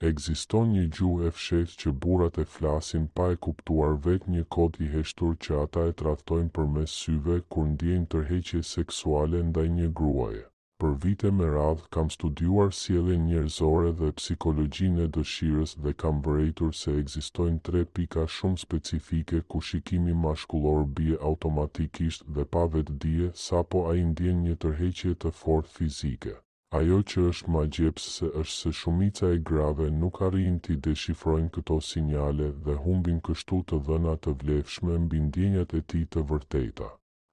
Ekziston një gjuhë e fshehtë që burrat e flasin pa e kuptuar vetë një kod i heshtur që ata e tradhtojnë përmes syve kur ndjejnë tërheqje seksuale ndaj një gruaje. Për vite me radhë kam studiuar sjelljen njerëzore dhe psikologjinë e dëshirës dhe kam vërejtur se ekzistojnë 3 pika shumë specifike ku shikimi mashkullor bie automatikisht dhe pa vetdije sapo ai ndjen një tërheqje të fortë fizike. Ajo që është magjepsëse është se shumica e grave nuk arrin t'i deshifrojnë këto sinjale dhe humbin kështu të dhëna të vlefshme mbi ndjenjat e tij të vërteta.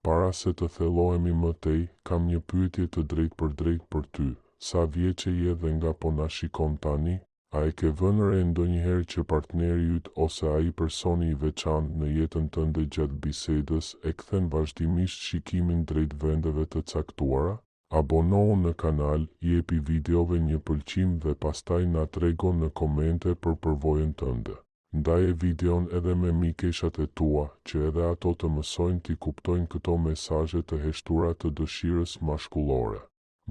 Para se të thellohemi më tej, kam një pyetje të drejtë për ty. Sa vjeç je dhe nga po na shikon tani? A e ke vënë re ndonjëherë që partneri yt ose ai personi i veçantë në jetën tënde gjatë bisedës e kthen vazhdimisht shikimin drejt vendeve të caktuara? Abonohu në kanal, jepi videove një pëlqim dhe pastaj na trego në komente për përvojën tënde. Ndaje videon edhe me mikeshat e tua, që edhe ato të mësojnë t'i kuptojnë këto mesazhe të heshtura të dëshirës mashkullore.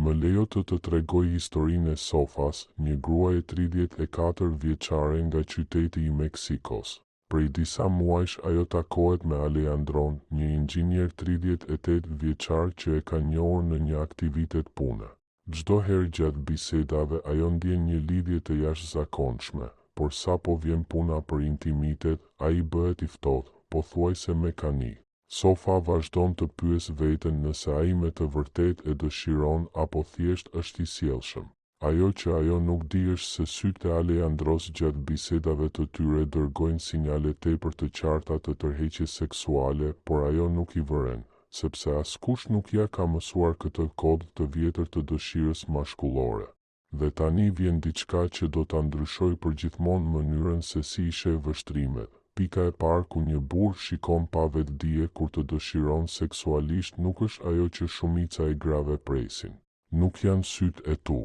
Më lejo të tregoj historinë e Sofas, një gruaje 34 vjeçare nga qyteti i Meksikos. Prej disa muajsh ajo takohet me Alejandron, një inxhinier 38 vjeçar që e ka njohur në një aktivitet pune. Çdo herë gjatë bisedave ajo ndjen një lidhje të jashtëzakonshme, por sapo vjen puna për intimitet, ai bëhet i ftohtë, pothuajse mekanik. Sofa vazhdon të pyes veten nëse ai me të vërtetë e dëshiron apo thjesht është i sjellshëm. Ajo që ajo nuk di është se sytë e Alejandros gjatë bisedave të tyre dërgojnë sinjale tepër të qarta të tërheqjes seksuale, por ajo nuk i vëren, sepse askush nuk ja ka mësuar këtë kod të vjetër të dëshirës mashkullore. Dhe tani vjen diçka që do ta ndryshojë përgjithmonë mënyrën se si i sheh vështrimet. Pika e parë ku një burr shikon pa vetdije kur të dëshiron seksualisht nuk është ajo që shumica e grave presin. Nuk janë sytë e tu.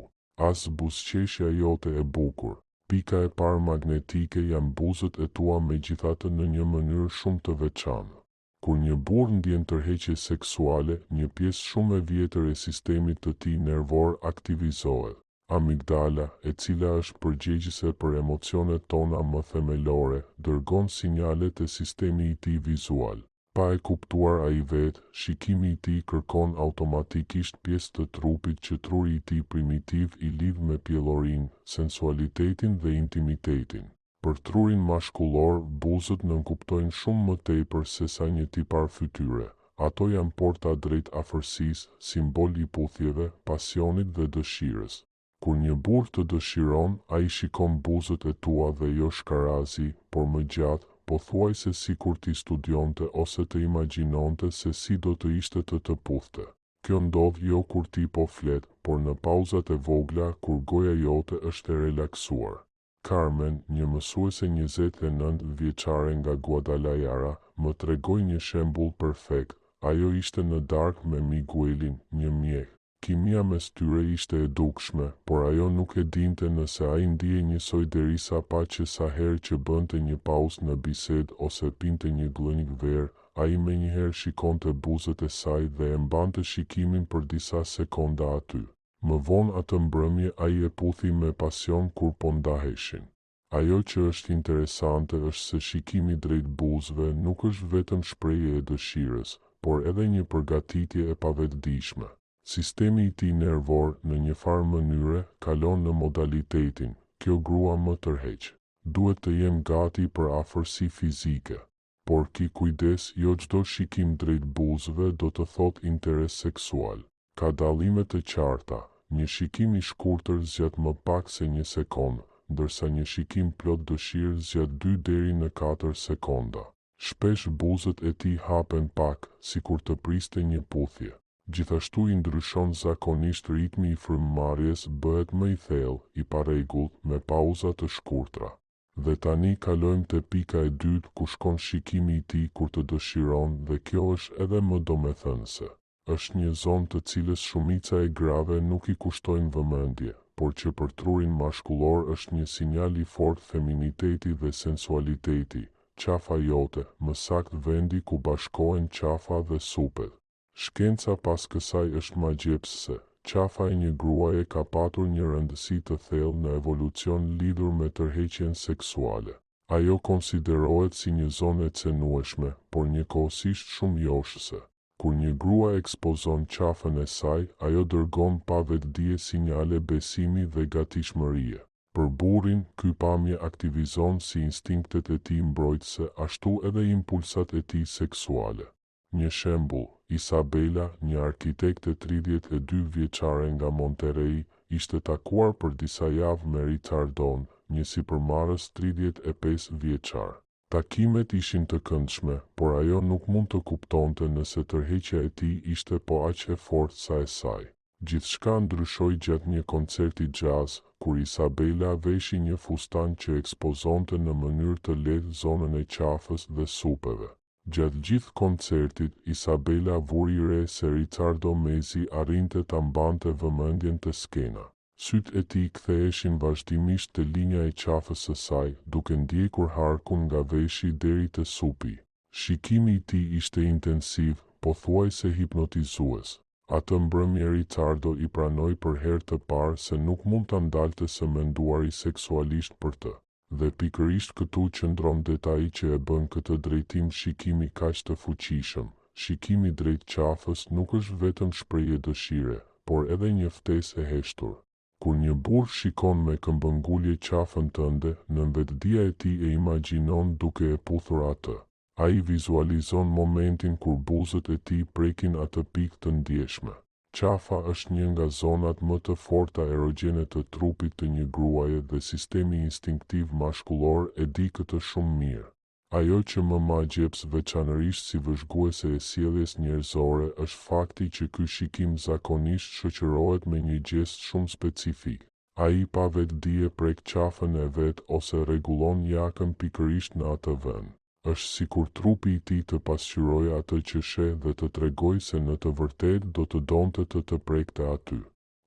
As buzëqeshja jote e bukur. Pika e parë magnetike janë buzët e tua megjithatë në një mënyrë shumë të veçantë. Kur një burr ndjen tërheqje seksuale, një pjesë shumë e vjetër e sistemit të tij nervor aktivizohet. Amigdala, e cila është përgjegjëse për emocionet tona më themelore, dërgon sinjalet e sistemi i tij vizual. Pa e kuptuar ai vetë, shikimi i tij kërkon automatikisht pjesë të trupit që truri i tij primitiv i lidh me pjellorinë, sensualitetin dhe intimitetin. Për trurin mashkullor, buzët nënkuptojnë shumë më tepër se sa një tipar fytyre. Ato janë porta drejt afërsisë, simbol i puthjeve, pasionit dhe dëshirës. Kur një burr të dëshiron, ai shikon buzët e tua dhe jo shkarazi, por më gjatë, pothuajse sikur t'i studionte ose të imagjinonte se si do të ishte të puthte. Kjo ndodh jo kur ti po flet, por në pauzat e vogla kur goja jote është e relaksuar. Carmen, një mësuese 29 vjeçare nga Guadalajara, më tregoi një shembull perfekt. Ajo ishte në darkë me Miguelin, një mjek. Kimia mes tyre ishte e dukshme, por ajo nuk e dinte nëse ai ndihej njësoj derisa pa që sa herë që bënte një pauzë në bisedë ose pinte një glënjë verë, ai menjëherë shikonte buzët e saj dhe e mbante shikimin për disa sekonda aty. Më vonë atë mbrëmje ai e puthi me pasion kur po ndaheshin. Ajo që është interesante është se shikimi drejt buzëve nuk është vetëm shprehje e dëshirës, por edhe një përgatitje e pavetdijshme. Sistemi i tij nervor në një farë mënyre kalon në modalitetin, kjo grua më tërheq. Duhet të jem gati për afërsi fizike. Por ki kujdes, jo çdo shikim drejt buzëve do të thotë interes seksual. Ka dallime të qarta. Një shikim i shkurtër zgjat më pak se 1 sekondë, ndërsa një shikim plot dëshirë zgjat 2 deri në 4 sekonda. Shpesh buzët e tij hapen pak, sikur të priste një puthje. Gjithashtu i ndryshon zakonisht ritmi i frymëmarrjes, bëhet më i thellë, i parregullt, me pauza të shkurtra. Dhe tani kalojmë te pika e dytë ku shkon shikimi i tij kur të dëshiron dhe kjo është edhe më domethënëse. Është një zonë të cilës shumica e grave nuk i kushtojnë vëmendje, por që për trurin mashkullor është një sinjal i fortë feminiteti dhe sensualiteti, qafa jote, më saktë vendi ku bashkohen qafa dhe supet. Shkenca pas kësaj është magjepsëse, qafa e një gruaje ka patur një rëndësi të thellë në evolucion lidhur me tërheqjen seksuale. Ajo konsiderohet si një zonë e cenueshme, por njëkohësisht shumë joshëse. Kur një grua ekspozon qafën e saj, ajo dërgon pa vetdije sinjale besimi dhe gatishmërie. Për burrin, ky pamje aktivizon si instinktet e tij mbrojtëse, ashtu edhe impulsat e tij seksuale. Një shembull, Isabela, një arkitekte 32 vjeçare nga Monterey, ishte takuar për disa javë me Richardon, një sipërmarrës 35 vjeçar. Takimet ishin të këndshme, por ajo nuk mund të kuptonte nëse tërheqja e tij ishte po aq e fortë sa e saj. Gjithçka ndryshoi gjatë një koncerti jazz, kur Isabela veshi një fustan që ekspozonte në mënyrë të lehtë zonën e qafës dhe supeve. Gjatë gjithë koncertit, Isabela vuri re se Ricardo mezi arrinte ta mbante vëmendjen te skena. Sytë e tij ktheheshin vazhdimisht te linja e qafës së saj, duke ndjekur harkun nga veshi deri te supi. Shikimi i tij ishte intensiv, pothuajse hipnotizues. Atë mbrëmje Ricardo i pranoi për herë të parë se nuk mund ta ndalte së menduari seksualisht për të. Dhe pikërisht këtu qëndron detaji që e bën këtë drejtim shikimi kaq të fuqishëm. Shikimi drejt qafës nuk është vetëm shprehje dëshire, por edhe një ftesë e heshtur. Kur një burr shikon me këmbëngulje qafën tënde, në vetdia e tij e imagjinon duke e puthur atë. Ai vizualizon momentin kur buzët e tij prekin atë pikë të ndjeshme. Qafa është një nga zonat më të forta erogjene të trupit të një gruaje dhe sistemi instinktiv mashkullor e di këtë shumë mirë. Ajo që më ma gjeps veçanërisht si vëzhguese e sjelljes njerëzore është fakti që ky shikim zakonisht shoqërohet me një gjest shumë specifik. Ai pa vetdije prek qafën e vet ose rregullon jakën pikërisht në atë vend. Është sikur trupi i tij të pasqyrojë atë që sheh dhe të tregojë se në të vërtetë do të donte të prekte aty.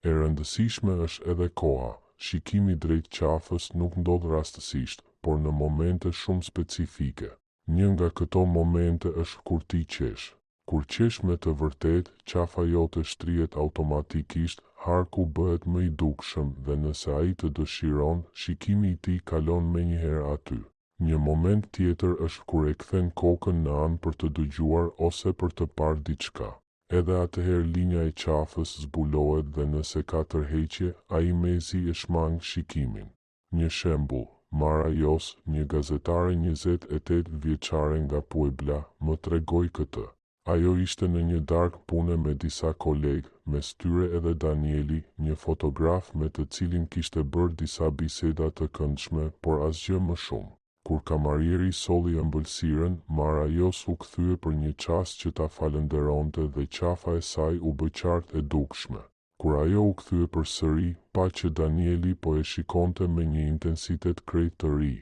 E rëndësishme është edhe koha. Shikimi drejt qafës nuk ndodh rastësisht, por në momente shumë specifike. Një nga këto momente është kur ti qesh. Kur qesh me të vërtetë, qafa jote shtrihet automatikisht, harku bëhet më i dukshëm dhe nëse ai të dëshiron, shikimi i tij kalon menjëherë aty. Një moment tjetër është kur e kthen kokën në anë për të dëgjuar ose për të parë diçka. Edhe atëherë linja e qafës zbulohet dhe nëse ka tërheqje, ai mezi e shmang shikimin. Një shembull, Mara Jos, një gazetare 28 vjeçare nga Puebla, më tregoi këtë. Ajo ishte në një darkë pune me disa kolegë, mes tyre edhe Danieli, një fotograf me të cilin kishte bërë disa biseda të këndshme, por asgjë më shumë. Kur kamarieri solli ëmbëlsirën, Mara Jos u kthye për një çast që ta falënderonte dhe qafa e saj u bë qartë e dukshme. Kur ajo u kthye përsëri, pa që Danieli po e shikonte me një intensitet krejt të ri.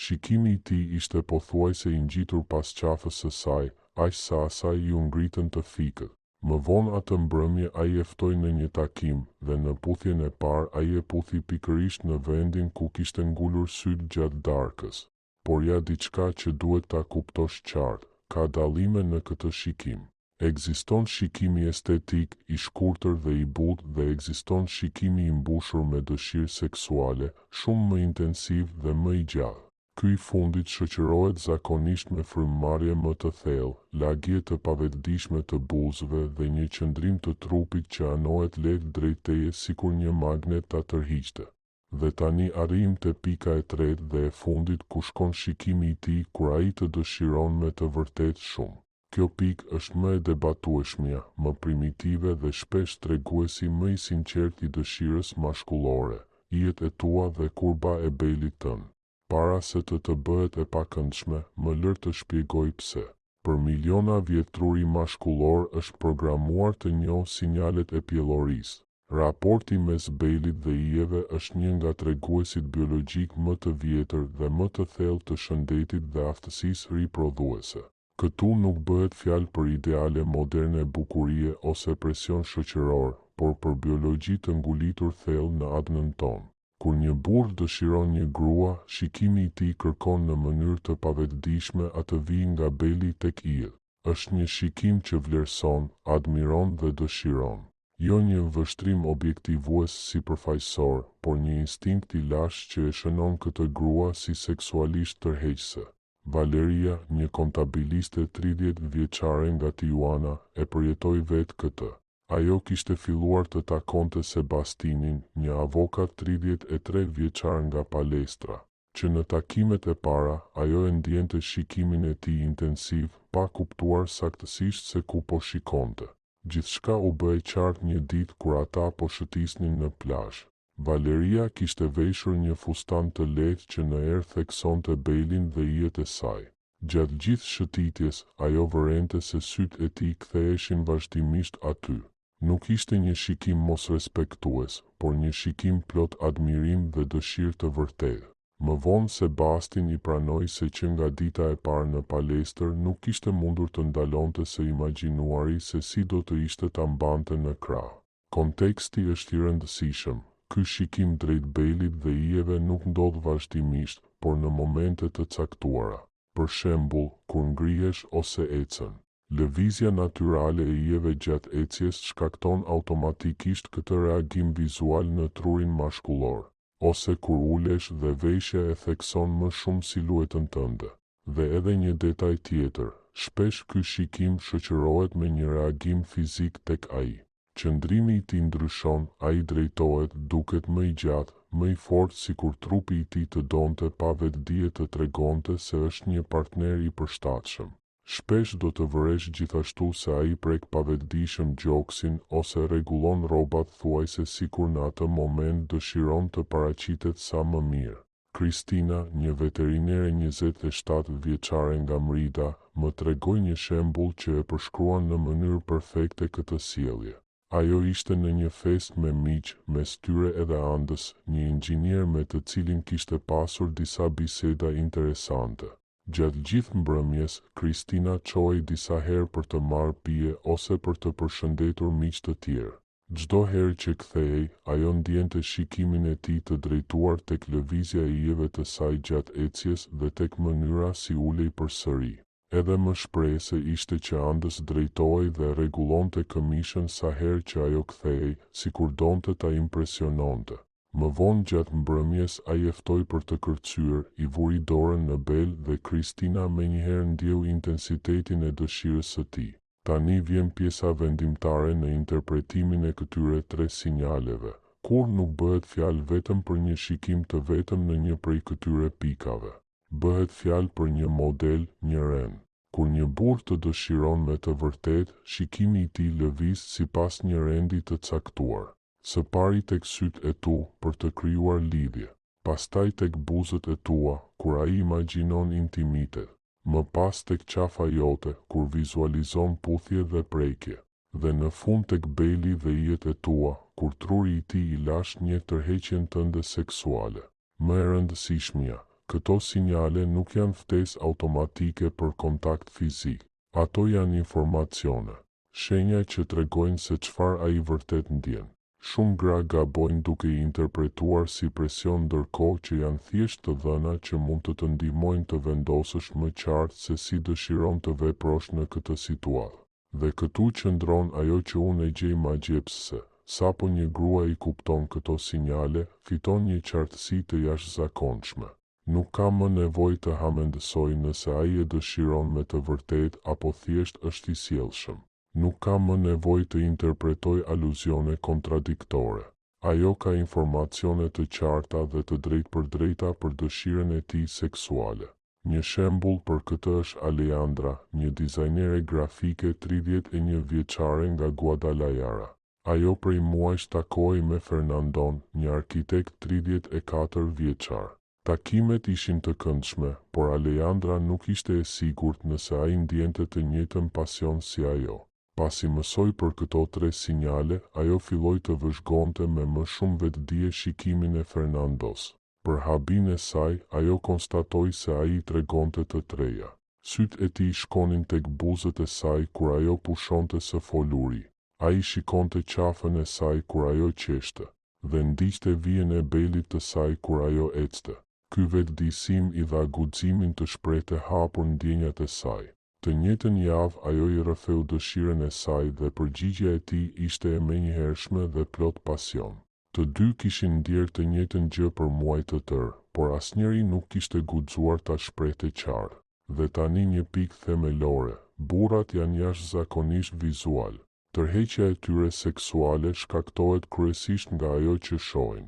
Shikimi i tij ishte pothuajse i ngjitur pas qafës së saj, aq sa asaj ju ngritën të fikët. Më vonë atë mbrëmje ai e ftoi në një takim dhe në puthjen e parë ai e puthi pikërisht në vendin ku kishte ngulur syt gjatë darkës. Por ja diçka që duhet ta kuptosh qartë, ka dallime në këtë shikim. Ekziston shikimi estetik, i shkurtër dhe i butë dhe ekziston shikimi i mbushur me dëshirë seksuale, shumë më intensiv dhe më i gjallë. Ky i fundit shoqërohet zakonisht me frymëmarrje më të thellë, lagje të pavetdijshme të buzëve dhe një qëndrim të trupit që anohet lehtë drejt teje sikur një magnet ta tërhiqte. Dhe tani arrim te pika e tretë dhe e fundit ku shkon shikimi i tij kur ai të dëshiron me të vërtetë shumë. Kjo pikë është më e debatueshmja, më primitive dhe shpesh treguesi më i sinqert i dëshirës mashkullore, ijet e tua dhe kurba e belit tënd. Para se të bëhet e pakëndshme, më lër të shpjegoj pse. Për miliona vjet truri mashkullor është programuar të njohë sinjalet e pjellorisë. Raporti mes belit dhe ijeve është një nga treguesit biologjik më të vjetër dhe më të thellë të shëndetit dhe aftësisë riprodhuese. Këtu nuk bëhet fjalë për ideale moderne bukurie ose presion shoqëror, por për biologji të ngulitur thellë në ADN-n tonë. Kur një burr dëshiron një grua, shikimi i tij kërkon në mënyrë të pavetdijshme atë vijë nga beli tek ijet. Është një shikim që vlerëson, admiron dhe dëshiron. Jo një vështrim objektivues sipërfaqësor, por një instinkt i lashtë që e shënon këtë grua si seksualisht tërheqëse. Valeria, një kontabiliste 30 vjeçare nga Tijuana, e përjetoi vetë këtë. Ajo kishte filluar të takonte Sebastinin, një avokat 33 vjeçar nga Palestra, që në takimet e para, ajo e ndjente shikimin e tij intensiv, pa kuptuar saktësisht se ku po shikonte. Gjithçka u bë e qartë një ditë kur ata po shëtisnin në plazh. Valeria kishte veshur një fustan të lehtë që në erë theksonte belin dhe yjet e saj. Gjatë gjithë shëtitjes, ajo vërente se sytë e tij ktheheshin vazhdimisht aty. Nuk ishte një shikim mos respektues, por një shikim plot admirim dhe dëshirë të vërtetë. Më vonë Sebastin i pranoi se që nga dita e parë në palestër nuk kishte mundur të ndalonte së imagjinuari se si do të ishte ta mbante në krah. Konteksti është i rëndësishëm. Ky shikim drejt belit dhe yjeve nuk ndodh vazhdimisht, por në momente të caktuara. Për shembull, kur ngrihesh ose ecën. Lëvizja natyrale e yjeve gjatë ecjes shkakton automatikisht këtë reagim vizual në trurin mashkullor, ose kur ulesh dhe veshja e thekson më shumë siluetën tënde. Dhe edhe një detaj tjetër, shpesh ky shikim shoqërohet me një reagim fizik tek ai. Qëndrimi i tij ndryshon, ai drejtohet, duket më i gjatë, më i fortë sikur trupi i tij të donte pa vetdije të tregonte se është një partner i përshtatshëm. Shpesh do të vëresh gjithashtu se ai prek pavetdijshëm gjoksin ose rregullon rrobat thuajse sikur në atë moment dëshiron të paraqitet sa më mirë. Kristina, një veterinere 27 vjeçare nga Mrida, më tregoi një shembull që e përshkruan në mënyrë perfekte këtë sjellje. Ajo ishte në një fest me miq, mes tyre edhe Andës, një inxhinier me të cilin kishte pasur disa biseda interesante. Gjatë gjithë mbrëmjes, Kristina çoi disa herë për të marrë pije ose për të përshëndetur miq të tjerë. Çdo herë që kthehej, ajo ndjente shikimin e tij të drejtuar tek lëvizja e yjeve të saj gjatë ecjes dhe tek mënyra si ulej përsëri. Edhe më shprehëse ishte që Andës drejtohej dhe rregullonte këmishën sa herë që ajo kthehej, sikur donte ta impresiononte. Më vonë gjatë mbrëmjes ai e ftoi për të kërcyer, i vuri dorën në bel dhe Kristina menjëherë ndjeu intensitetin e dëshirës së tij. Tani vjen pjesa vendimtare në interpretimin e këtyre 3 sinjaleve, kur nuk bëhet fjalë vetëm për një shikim të vetëm në një prej këtyre pikave. Bëhet fjalë për një model, një rend. Kur një burr të dëshiron me të vërtetë, shikimi i tij lëviz sipas një rendi të caktuar. Së pari tek sytë e tu, për të krijuar lidhje. Pastaj tek buzët e tua, kur ai imagjinon intimitet. Më pas tek qafa jote, kur vizualizon puthje dhe prekje. Dhe në fund tek beli dhe yjet e tua, kur truri i tij i lashtë njeh tërheqjen tënde seksuale. Më e rëndësishmja, këto sinjale nuk janë ftesë automatike për kontakt fizik. Ato janë informacione, shenja që tregojnë se çfarë ai vërtet ndjen. Shumë gra gabojnë duke i interpretuar si presion ndërkohë që janë thjesht të dhëna që mund të të ndihmojnë të vendosësh më qartë se si dëshiron të veprosh në këtë situatë. Dhe këtu qëndron ajo që unë e gjej magjepsëse. Sapo një grua i kupton këto sinjale, fiton një qartësi të jashtëzakonshme. Nuk ka më nevojë të hamendësoj nëse ai e dëshiron me të vërtetë apo thjesht është i sjellshëm. Nuk ka më nevojë të interpretoj aluzione kontradiktore. Ajo ka informacione të qarta dhe të drejtpërdrejta për dëshirën e tij seksuale. Një shembull për këtë është Aleandra, një dizajnere grafike 31 vjeçare nga Guadalajara. Ajo prej muajsh takoi me Fernandon, një arkitekt 34 vjeçar. Takimet ishin të këndshme, por Aleandra nuk ishte e sigurt nëse ai ndjente të njëjtën pasion si ajo. Pasi mësoi për këto 3 sinjale, ajo filloi të vëzhgonte me më shumë vetdije shikimin e Fernandos. Për habin e saj, ajo konstatoi se ai i tregonte të treja. Sytë e tij shkonin tek buzët e saj kur ajo pushonte së foluri. Ai shikonte qafën e saj kur ajo qeshte, dhe ndiqte vijën e belit të saj kur ajo ecte. Ky vetëdijsim i dha guximin të shprehte hapur ndjenjat e saj. Të njëjtën javë ajo I rrëfeu dëshiren e saj dhe përgjigjja e tij ishte e menjëhershme dhe plot pasion. Të dy kishin ndjerë të njëjtën gjë për muaj të tërë, por asnjëri nuk kishte guxuar ta shprehte qartë. Dhe tani një pikë themelore, burrat janë jashtëzakonisht vizual. Tërheqja e tyre seksuale shkaktohet kryesisht nga ajo që shohin.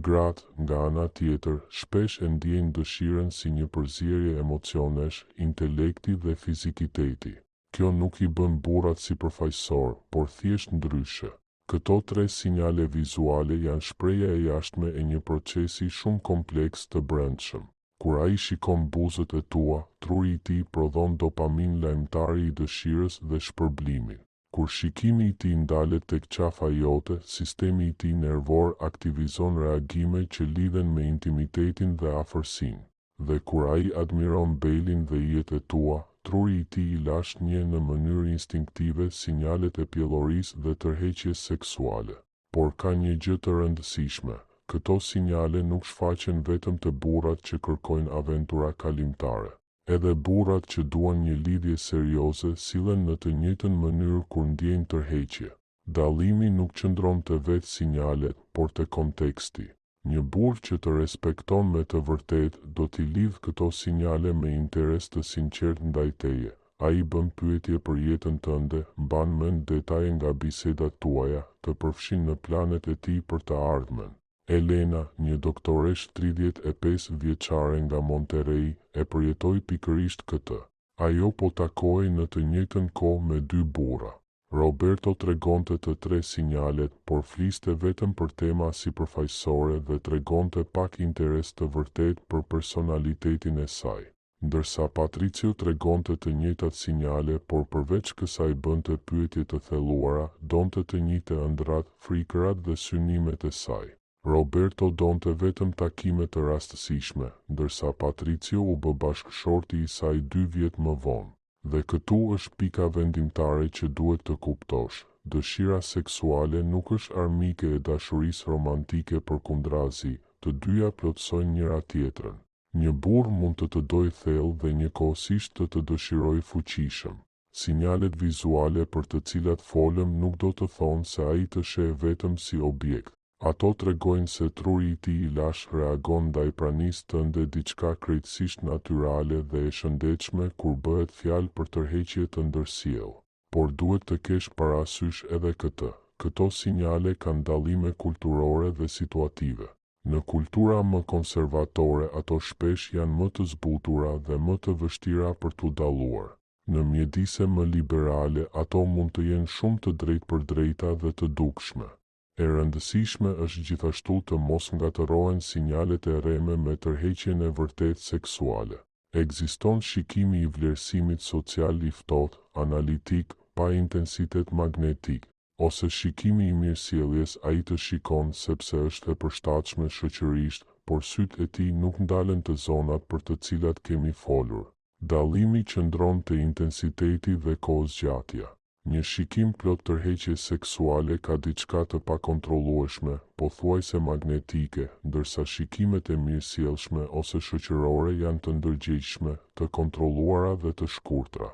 Gratë, nga ana tjetër, shpesh e ndjejnë dëshiren si një përzierje emocionesh, intelekti dhe fizikiteti. Kjo nuk I bën burrat sipërfaqësor, por thjesht ndryshe. Këto tre sinjale vizuale janë shpreha e jashtme e një procesi shumë kompleks të brendshëm. Kur ai shikon buzët e tua, truri I tij prodhon dopamin lajmtari I dëshirës dhe shpërblimin. Kur shikimi I tij ndalet tek qafa jote, sistemi I tij nervor aktivizon reagime që lidhen me intimitetin dhe afërsinë. Dhe kur ai admiron belin dhe yjet e tua, truri I tij I lashtë njeh në mënyrë instinktive sinjalet e pjellorisë dhe tërheqjes seksuale. Por ka një gjë të rëndësishme. Këto sinjale nuk shfaqen vetëm te burrat që kërkojnë aventura kalimtare. Edhe burrat që duan një lidhje serioze sillen në të njëjtën mënyrë kur ndjejnë tërheqje. Dallimi nuk qëndron te vetë sinjalet, por te konteksti. Një burr që të respekton me të vërtetë do t'i lidh këto sinjale me interes të sinqert ndaj teje. Ai bën pyetje për jetën tënde, mban mend detaje nga bisedat tuaja, të përfshin në planet e tij për të ardhmen. Elena, një doktoresh 35 vjeçare nga Monterey, e përjetoi pikërisht këtë. Ajo po takohej në të njëjtën kohë me dy burra. Roberto tregonte të tre sinjalet, por fliste vetëm për tema sipërfaqësore dhe tregonte pak interes të vërtet për personalitetin e saj. Ndërsa Patricio tregonte të njëjtat sinjale, por përveç kësaj bënte pyetje të thelluara, donte të njihte ëndrat, frikërat dhe synimet e saj. Roberto donte vetëm takime të rastësishme, ndërsa Patricio u bë bashkëshorti I saj 2 vjet më vonë. Dhe këtu është pika vendimtare që duhet të kuptosh. Dëshira seksuale nuk është armike e dashurisë romantike përkundrazi, të dyja plotësojnë njëra tjetrën. Një burr mund të dojë thellë dhe njëkohësisht të dëshirojë fuqishëm. Sinjalet vizuale për të cilat folëm nuk do të thonë se ai të sheh vetëm si objekt. Ato tregojnë se truri I tij I lashtë reagon ndaj pranisë tënde diçka krejtësisht natyrale dhe e shëndetshme kur bëhet fjalë për tërheqje të ndërsjellë. Por duhet të kesh parasysh edhe këtë. Këto sinjale kanë dallime kulturore dhe situative. Në kultura më konservatore ato shpesh janë më të zbutura dhe më të vështira për t'u dalluar. Në mjedise më liberale ato mund të jenë shumë të drejtpërdrejta dhe të dukshme. E rëndësishme është gjithashtu të mos ngatërohen sinjalet e rreme me tërheqjen e vërtetë seksuale. Ekziston shikimi I vlerësimit social I ftohtë, analitik, pa intensitet magnetik, ose shikimi I mirësjelljes, ai të shikon sepse është e përshtatshme shoqërisht, por sytë e tij nuk ndalen të zonat për të cilat kemi folur. Dallimi qëndron te intensiteti dhe kohëzgjatja. Një shikim plot tërheqje seksuale ka diçka të pakontrollueshme, pothuajse magnetike, ndërsa shikimet e mirësjellshme ose shoqërore janë të ndërgjegjshme, të kontrolluara dhe të shkurtra.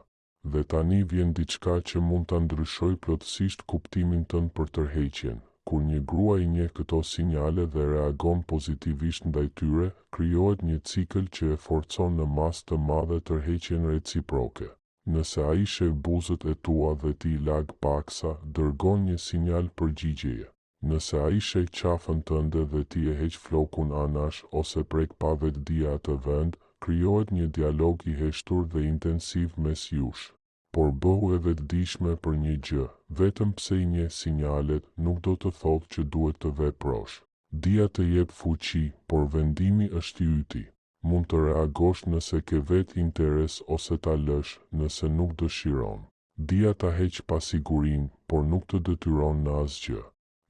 Dhe tani vjen diçka që mund ta ndryshojë plotësisht kuptimin tënd për tërheqjen. Kur një grua I njeh këto sinjale dhe reagon pozitivisht ndaj tyre, krijohet një cikël që e forcon në masë të madhe tërheqjen reciproke. Nëse ai sheh buzët e tua dhe ti lag paksa, dërgon një sinjal përgjigjeje. Nëse ai sheh qafën tënde dhe ti e heq flokun anash ose prek pa vetdia atë vend, krijohet një dialog I heshtur dhe intensiv mes jush. Por bëhu e vetëdijshme për një gjë, vetëm pse I njeh sinjalet, nuk do të thotë që duhet të veprosh. Dia të jep fuqi, por vendimi është I yti. Mund të reagosh nëse ke vetë interes ose ta lësh nëse nuk dëshiron. Dia ta heq pasigurinë, por nuk të detyron në asgjë.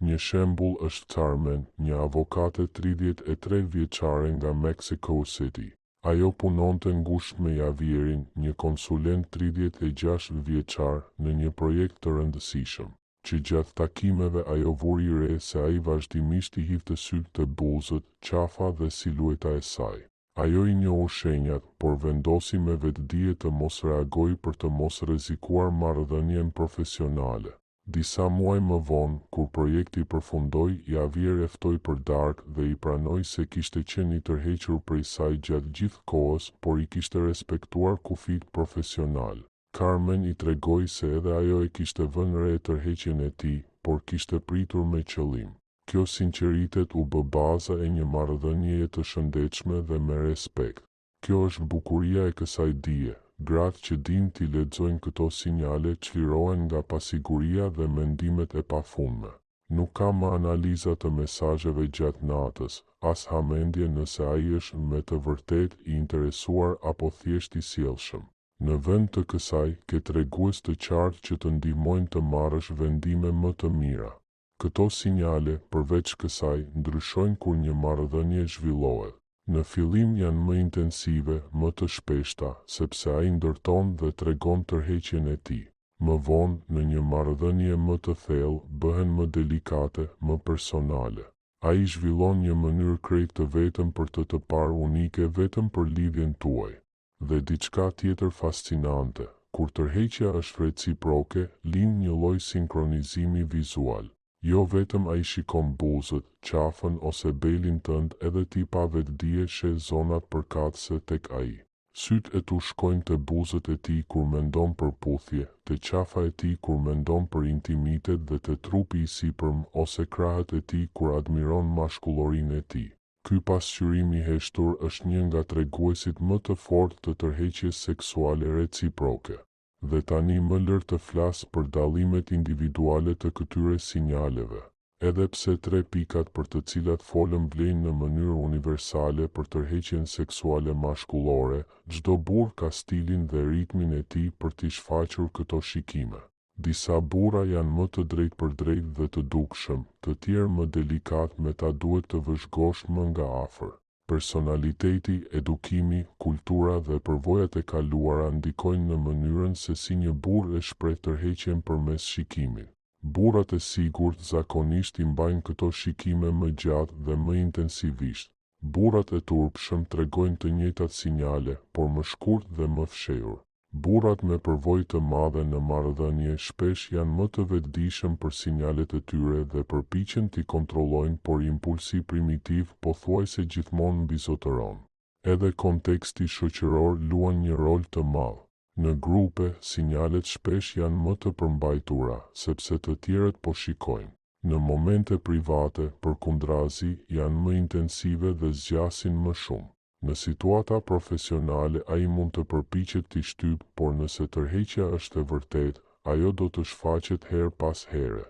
Një shembull është Carmen, një avokate 33 vjeçare nga Mexico City. Ajo punonte ngushtë me Javierin, një konsulent 36 vjeçar, në një projekt të rëndësishëm, që gjatë takimeve ajo vuri re se ai vazhdimisht I hidhte sytë te buzët, qafa dhe silueta e saj. Ajo i njohu shenjat, por vendosi me vetdije të mos reagoj për të mos rrezikuar marrëdhënien profesionale. Disa muaj më vonë, kur projekti përfundoi, Javier e ftoi për darkë dhe i pranoi se kishte qenë i tërhequr prej saj gjatë gjithë kohës, por i kishte respektuar kufijt profesional. Carmen i tregoi se edhe ajo e kishte vënë re tërheqjen e tij, por kishte pritur me qëllim. Kjo sinqeritet u bë baza e një marrëdhënieje të shëndetshme dhe me respekt. Kjo është bukuria e kësaj dije. Gratë që din t'i lexojnë këto sinjale çlirohen nga pasiguria dhe mendimet e pafundme. Nuk ka më analiza të mesazheve gjatë natës, as hamendje nëse ai është me të vërtetë i interesuar apo thjesht i sjellshëm. Në vend të kësaj, ke tregues të qartë që të ndihmojnë të marrësh vendime më të mira. Këto sinjale, përveç kësaj, ndryshojnë kur një marrëdhënie zhvillohet. Në fillim janë më intensive, më të shpeshta, sepse ai ndërton dhe tregon tërheqjen e tij. Më vonë, në një marrëdhënie më të thellë, bëhen më delikate, më personale. Ai zhvillon një mënyrë krejt të vetëm për të parë unike vetëm për lidhjen tuaj. Dhe diçka tjetër fascinante, kur tërheqja është reciproke, lind një lloj sinkronizimi vizual. Jo vetëm ai shikon buzët, qafën ose belin tënd, edhe ti pa vetdije sheh zonat përkatëse tek ai. Sytë e tu shkojnë te buzët e tij kur mendon për puthje, te qafa e tij kur mendon për intimitet dhe te trupi i sipërm ose krahët e tij kur admiron mashkullorinë e tij. Ky pasqyrim i heshtur është një nga treguesit më të fortë të tërheqjes seksuale reciproke. Dhe tani më lër të flas për dallimet individuale të këtyre sinjaleve. Edhe pse 3 pikat për të cilat folëm vlejnë në mënyrë universale për tërheqjen seksuale mashkullore, çdo burr ka stilin dhe ritmin e tij për t'i shfaqur këto shikime. Disa burra janë më të drejtpërdrejtë dhe të dukshëm, të tjerë më delikat me ta duhet të vëzhgosh më nga afër. Personaliteti, edukimi, kultura dhe përvojat e kaluara ndikojnë në mënyrën se si një burr e shpreh tërheqjen përmes shikimit. Burrat e sigurt zakonisht i mbajnë këto shikime më gjatë dhe më intensivisht. Burrat e turpshëm tregojnë të njëjtat sinjale, por më shkurt dhe më fshehur. Burrat me përvojë të madhe në marrëdhënie shpesh janë më të vetëdijshëm për sinjalet e tyre dhe përpiqen t'i kontrollojnë, por impulsi primitiv pothuajse gjithmonë mbizotëron. Edhe konteksti shoqëror luan një rol të madh. Në grupe, sinjalet shpesh janë më të përmbajtura, sepse të tjerët po shikojnë. Në momente private, përkundrazi, janë më intensive dhe zgjasin më shumë. Në situata profesionale ai mund të përpiqet t'i shtyp, por nëse tërheqja është e vërtetë, ajo do të shfaqet her pas here.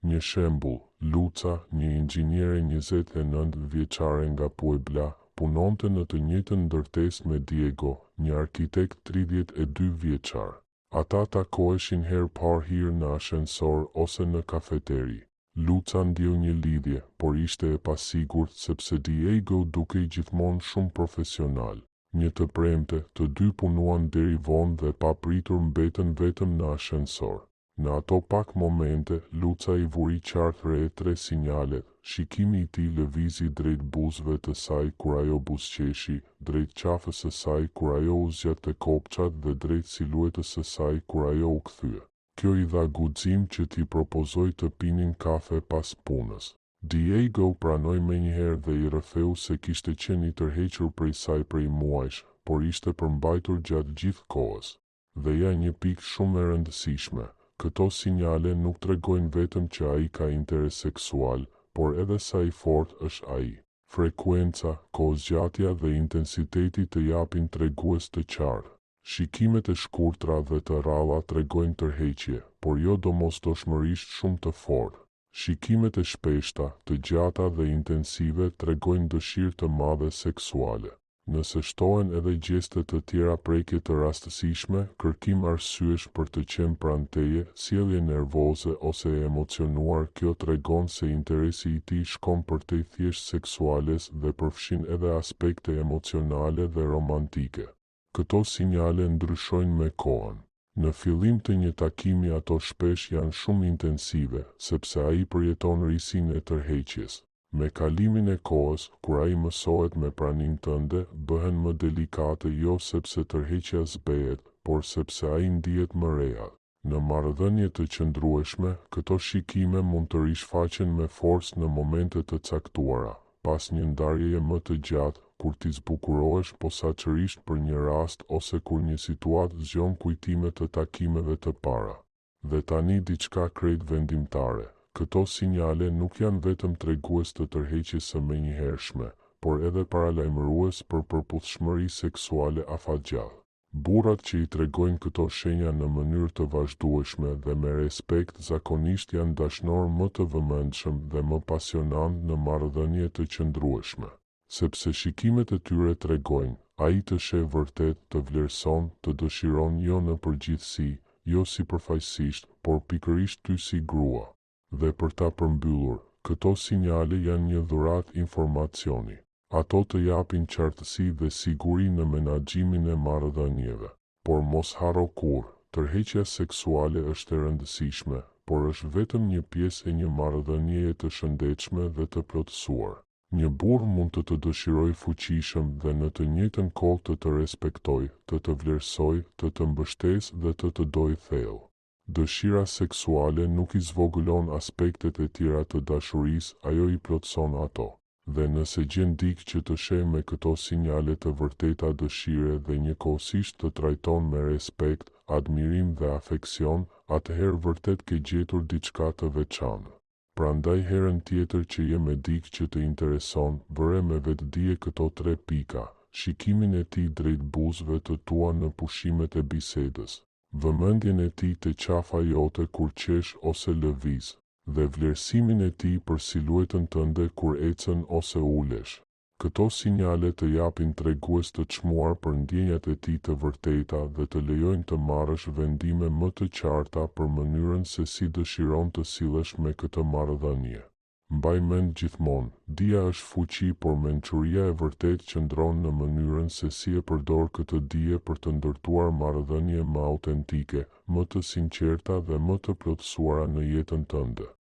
Një shembull, Luca, një inxhiniere 29 vjeçare nga Puebla, punonte në të njëjtën ndërtesë me Diego, një arkitekt 32 vjeçar. Ata takoheshin her par hir në ashensor ose në kafeteri. Luca ndjeu një lidhje, por ishte e pasigurt sepse Diego dukej gjithmonë shumë profesional. Një të premte, të dy punuan deri vonë dhe pa pritur mbetën vetëm në ashensor. Në ato pak momente, Luca i vuri qartë re 3 sinjalet. Shikimi i tij lëvizi drejt buzëve të saj kur ajo buzëqeshi, drejt qafës së saj kur ajo u zgjate kopçat dhe drejt siluetës së saj kur ajo u kthye. Kjo i dha guxim që t'i propozoi të pinin kafe pas punës. Diego pranoi menjëherë dhe i rrëfeu se kishte qenë i tërhequr prej saj prej muajsh, por ishte përmbajtur gjatë gjithë kohës. Dhe ja një pikë shumë e rëndësishme, këto sinjale nuk tregojnë vetëm që ai ka interes seksual, por edhe sa i fortë është ai. Frekuenca, kohëzgjatja dhe intensiteti të japin tregues të qartë. Shikimet e shkurtra dhe të rralla tregojnë tërheqje, por jo domosdoshmërisht shumë të fortë. Shikimet e shpeshta, të gjata dhe intensive tregojnë dëshirë të madhe seksuale. Nëse shtohen edhe gjeste të tjera prekje të rastësishme, kërkim arsyesh për të qenë pranë teje, sjellje nervoze ose e emocionuar, kjo tregon se interesi i tij shkon përtej thjesht seksuales dhe përfshin edhe aspekte emocionale dhe romantike. Këto sinjale ndryshojnë me kohën. Në fillim të një takimi ato shpesh janë shumë intensive, sepse ai përjeton risinë e tërheqjes. Me kalimin e kohës, kur ai mësohet me praninë tënde, bëhen më delikate jo sepse tërheqja zbehet, por sepse ai ndihet më real. Në marrëdhënie të qëndrueshme, këto shikime mund të rishfaqen me forcë në momente të caktuara, pas një ndarjeje më të gjatë, kur ti zbukurohesh posaçërisht për një rast ose kur një situatë zgjon kujtime të takimeve të para. Dhe tani diçka krejt vendimtare. Këto sinjale nuk janë vetëm tregues të tërheqjes së menjëhershme, por edhe paralajmërues për përputhshmëri seksuale afatgjallë. Burrat që i tregojnë këto shenja në mënyrë të vazhdueshme dhe me respekt zakonisht janë dashnor më të vëmendshëm dhe më pasionant në marrëdhënie të qëndrueshme, sepse shikimet e tyre tregojnë, ai të sheh vërtet, të vlerëson, të dëshiron jo në përgjithësi, jo sipërfaqësisht, por pikërisht ty si grua. Dhe për ta përmbyllur, këto sinjale janë një dhuratë informacioni. Ato të japin qartësi dhe siguri në menaxhimin e marrëdhënieve. Por mos harro kurrë, tërheqja seksuale është e rëndësishme, por është vetëm një pjesë e një marrëdhënieje të shëndetshme dhe të plotësuar. Një burr mund të dëshirojë fuqishëm dhe në të njëjtën kohë të respektojë, të vlerësojë, të mbështesë dhe të dojë thellë. Dëshira seksuale nuk i zvogëlon aspektet e tjera të dashurisë, ajo i plotëson ato. Dhe nëse gjen dikë që të sheh me këto sinjale të vërteta dëshire dhe njëkohësisht të trajton me respekt, admirim dhe afeksion, atëherë vërtet ke gjetur diçka të veçantë. Prandaj herën tjetër që je me dikë që të intereson, bëre me vetdije këto 3 pika: shikimin e tij drejt buzëve të tua në pushimet e bisedës, vëmendjen e tij te qafa jote kur qesh ose lëviz, dhe vlerësimin e tij për siluetën tënde kur ecën ose ulesh. Këto sinjale të japin tregues të çmuar për ndjenjat e tij të vërteta dhe të lejojnë të marrësh vendime më të qarta për mënyrën se si dëshiron të sillesh me këtë marrëdhënie. Mbaj mend gjithmonë, dija është fuqi, por mençuria e vërtetë qëndron në mënyrën se si e përdor këtë dije për të ndërtuar marrëdhënie më autentike, më të sinqerta dhe më të plotësuara në jetën tënde.